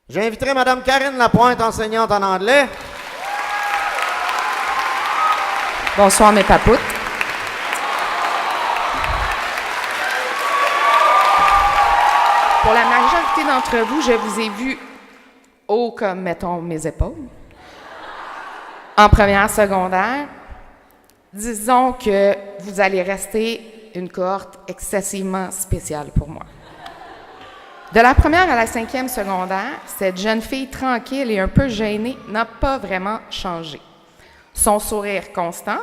J'inviterai Mme Karine Lapointe, enseignante en anglais. Bonsoir, mes papoutes. Pour la majorité d'entre vous, je vous ai vu haut comme, mettons, mes épaules. En première secondaire, disons que vous allez rester une cohorte excessivement spéciale pour moi. De la première à la cinquième secondaire, cette jeune fille tranquille et un peu gênée n'a pas vraiment changé. Son sourire constant,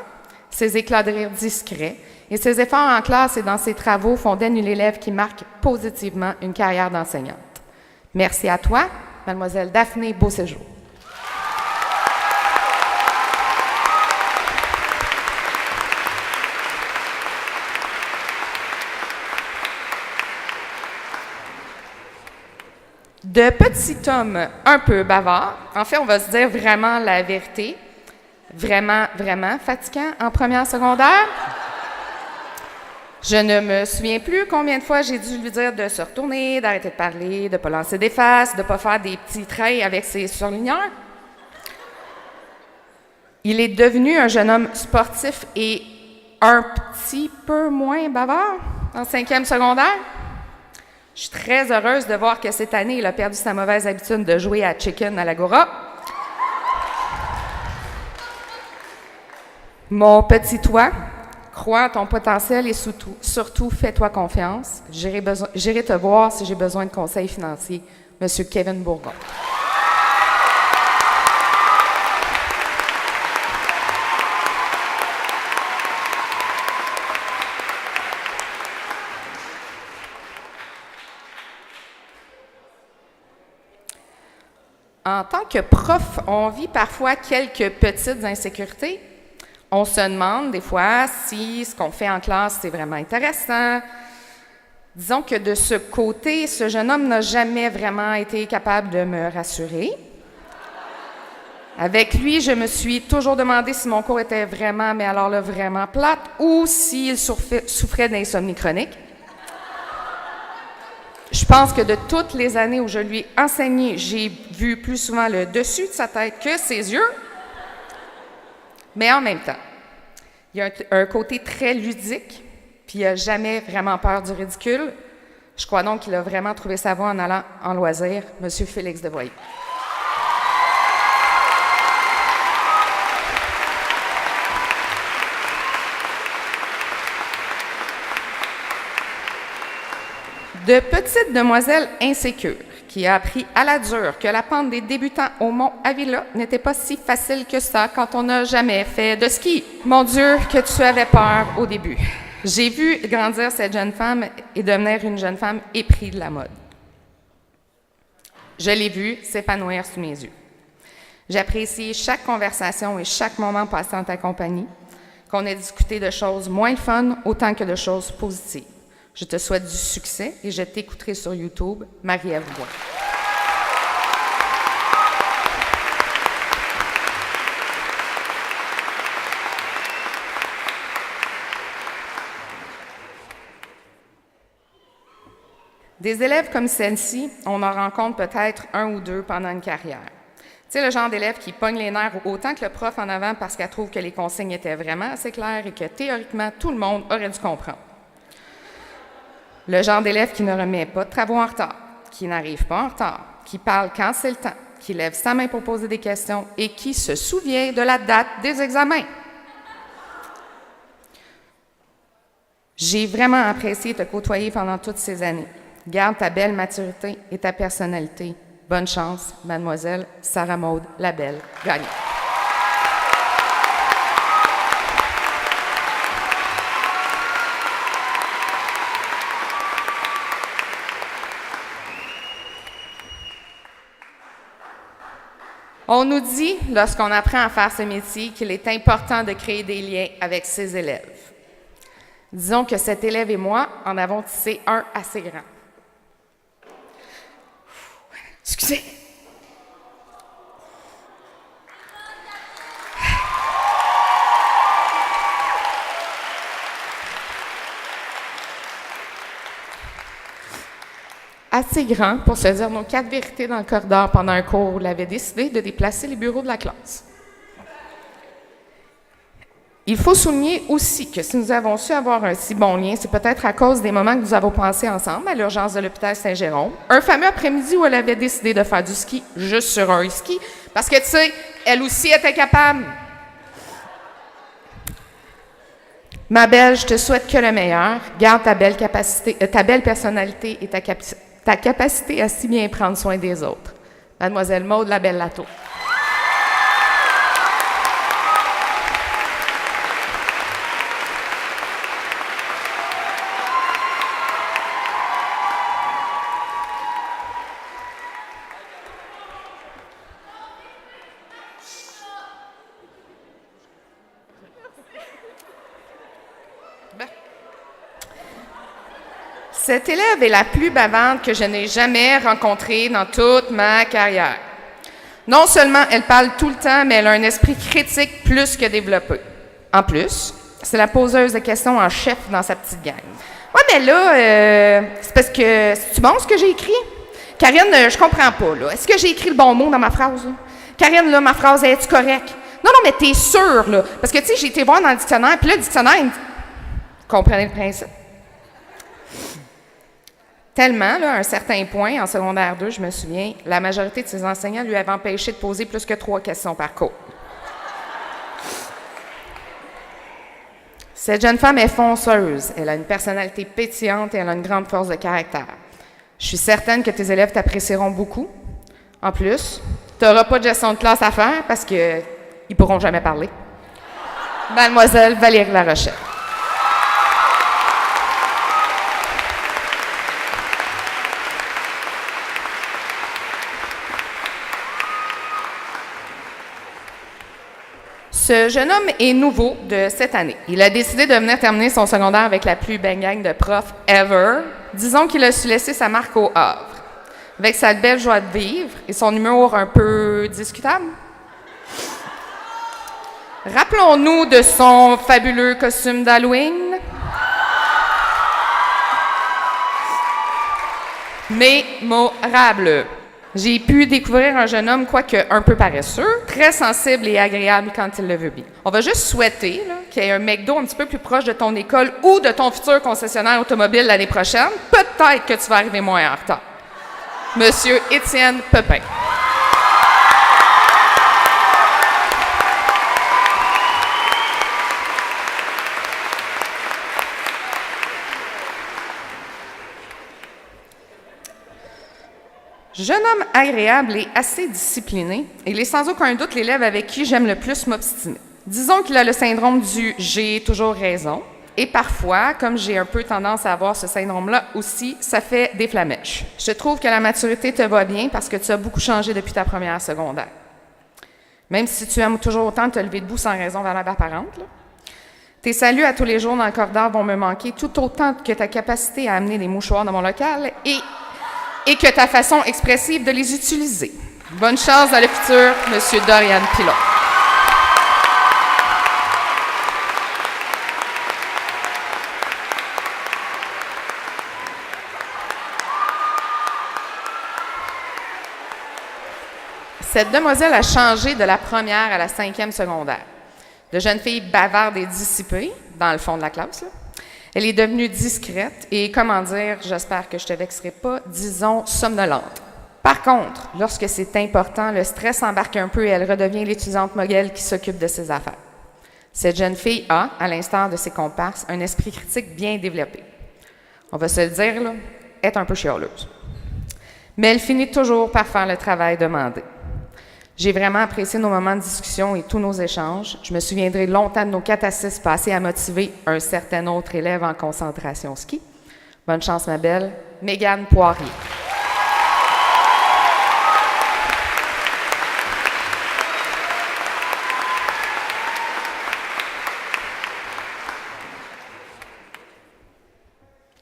ses éclats de rire discrets et ses efforts en classe et dans ses travaux font d'elle une élève qui marque positivement une carrière d'enseignante. Merci à toi, Mademoiselle Daphné Beauséjour. De petit homme un peu bavard, en fait, on va se dire vraiment la vérité, vraiment, vraiment fatigant en première secondaire. Je ne me souviens plus combien de fois j'ai dû lui dire de se retourner, d'arrêter de parler, de ne pas lancer des faces, de ne pas faire des petits traits avec ses surligneurs. Il est devenu un jeune homme sportif et un petit peu moins bavard en cinquième secondaire. Je suis très heureuse de voir que cette année, il a perdu sa mauvaise habitude de jouer à Chicken à l'Agora. Mon petit toi, crois en ton potentiel et surtout fais-toi confiance. J'irai te voir si j'ai besoin de conseils financiers. Monsieur Kevin Bourgon. En tant que prof, on vit parfois quelques petites insécurités. On se demande des fois si ce qu'on fait en classe, c'est vraiment intéressant. Disons que de ce côté, ce jeune homme n'a jamais vraiment été capable de me rassurer. Avec lui, je me suis toujours demandé si mon cours était vraiment, mais alors là, vraiment plate, ou s'il souffrait d'insomnie chronique. Je pense que de toutes les années où je lui ai enseigné, j'ai vu plus souvent le dessus de sa tête que ses yeux. Mais en même temps, il y a un côté très ludique, puis il n'a jamais vraiment peur du ridicule. Je crois donc qu'il a vraiment trouvé sa voie en allant en loisir, M. Félix Devoyer. De petite demoiselle insécure qui a appris à la dure que la pente des débutants au Mont Avila n'était pas si facile que ça quand on n'a jamais fait de ski. Mon Dieu, que tu avais peur au début. J'ai vu grandir cette jeune femme et devenir une jeune femme éprise de la mode. Je l'ai vue s'épanouir sous mes yeux. J'apprécie chaque conversation et chaque moment passé en ta compagnie, qu'on ait discuté de choses moins fun autant que de choses positives. Je te souhaite du succès et je t'écouterai sur YouTube, Marie-Ève Bois. Des élèves comme celle-ci, on en rencontre peut-être un ou deux pendant une carrière. Tu sais, le genre d'élève qui pogne les nerfs autant que le prof en avant parce qu'elle trouve que les consignes étaient vraiment assez claires et que théoriquement, tout le monde aurait dû comprendre. Le genre d'élève qui ne remet pas de travaux en retard, qui n'arrive pas en retard, qui parle quand c'est le temps, qui lève sa main pour poser des questions et qui se souvient de la date des examens. J'ai vraiment apprécié te côtoyer pendant toutes ces années. Garde ta belle maturité et ta personnalité. Bonne chance, mademoiselle Sarah-Maude Labelle Gagnon. On nous dit, lorsqu'on apprend à faire ce métier, qu'il est important de créer des liens avec ses élèves. Disons que cet élève et moi en avons tissé un assez grand. Excusez. À assez grand pour se dire nos 4 vérités dans le corridor pendant un cours où il avait décidé de déplacer les bureaux de la classe. Il faut souligner aussi que si nous avons su avoir un si bon lien, c'est peut-être à cause des moments que nous avons passés ensemble à l'urgence de l'hôpital Saint-Jérôme. Un fameux après-midi où elle avait décidé de faire du ski juste sur un ski, parce que, tu sais, elle aussi était capable. Ma belle, je te souhaite que le meilleur. Garde ta belle personnalité et ta capacité à si bien prendre soin des autres. Mademoiselle Maude Labelle-Latour. Cette élève est la plus bavarde que je n'ai jamais rencontrée dans toute ma carrière. Non seulement elle parle tout le temps, mais elle a un esprit critique plus que développé. En plus, c'est la poseuse de questions en chef dans sa petite gang. Ouais, mais là, c'est parce que... C'est-tu bon ce que j'ai écrit? Karine, je comprends pas, là. Est-ce que j'ai écrit le bon mot dans ma phrase, là? Karine, là, ma phrase, est-tu correcte? Non, mais t'es sûre, là. Parce que, tu sais, j'ai été voir dans le dictionnaire, puis là, le dictionnaire, il me dit... Comprenez le principe? Tellement, là, à un certain point, en secondaire 2, je me souviens, la majorité de ses enseignants lui avaient empêché de poser plus que 3 questions par cours. Cette jeune femme est fonceuse. Elle a une personnalité pétillante et elle a une grande force de caractère. Je suis certaine que tes élèves t'apprécieront beaucoup. En plus, tu n'auras pas de gestion de classe à faire parce qu'ils ne pourront jamais parler. Mademoiselle Valérie Larochelle. Ce jeune homme est nouveau de cette année. Il a décidé de venir terminer son secondaire avec la plus belle gang de profs ever. Disons qu'il a su laisser sa marque au Havre. Avec sa belle joie de vivre et son humour un peu discutable. Rappelons-nous de son fabuleux costume d'Halloween. Mémorable. J'ai pu découvrir un jeune homme, quoique un peu paresseux, très sensible et agréable quand il le veut bien. On va juste souhaiter qu'il y ait un McDo un petit peu plus proche de ton école ou de ton futur concessionnaire automobile l'année prochaine. Peut-être que tu vas arriver moins en retard. Monsieur Étienne Pepin. Jeune homme agréable et assez discipliné, il est sans aucun doute l'élève avec qui j'aime le plus m'obstiner. Disons qu'il a le syndrome du « j'ai toujours raison », et parfois, comme j'ai un peu tendance à avoir ce syndrome-là aussi, ça fait des flamèches. Je trouve que la maturité te va bien parce que tu as beaucoup changé depuis ta première secondaire. Même si tu aimes toujours autant te lever debout sans raison valable apparente, là. Tes saluts à tous les jours dans le corridor vont me manquer tout autant que ta capacité à amener des mouchoirs dans mon local et que ta façon expressive de les utiliser. Bonne chance dans le futur, Monsieur Dorian Pilon. Cette demoiselle a changé de la première à la 5e secondaire. De jeune fille bavarde et dissipée, dans le fond de la classe, là. Elle est devenue discrète et, comment dire, j'espère que je te vexerai pas, disons somnolente. Par contre, lorsque c'est important, le stress embarque un peu et elle redevient l'étudiante moguelle qui s'occupe de ses affaires. Cette jeune fille a, à l'instar de ses comparses, un esprit critique bien développé. On va se le dire, là, est un peu chialeuse. Mais elle finit toujours par faire le travail demandé. J'ai vraiment apprécié nos moments de discussion et tous nos échanges. Je me souviendrai longtemps de nos 4 à 6 passés à motiver un certain autre élève en concentration ski. Bonne chance, ma belle. Mégane Poirier.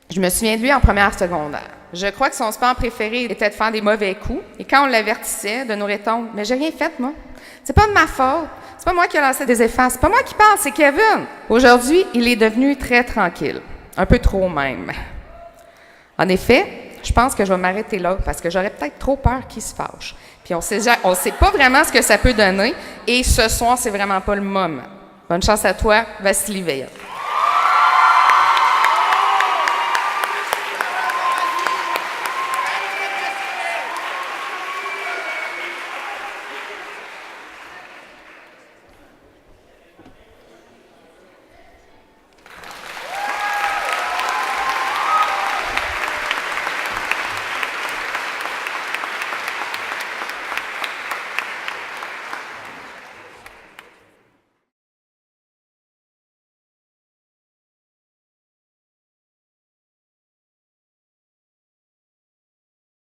Je me souviens de lui en première secondaire. Je crois que son sport préféré était de faire des mauvais coups. Et quand on l'avertissait, de nous répondre « Mais j'ai rien fait, moi. C'est pas de ma faute. C'est pas moi qui ai lancé des effaces. C'est pas moi qui parle, c'est Kevin. » Aujourd'hui, il est devenu très tranquille. Un peu trop même. En effet, je pense que je vais m'arrêter là parce que j'aurais peut-être trop peur qu'il se fâche. Puis on sait pas vraiment ce que ça peut donner. Et ce soir, c'est vraiment pas le moment. Bonne chance à toi, Vassili Veillot.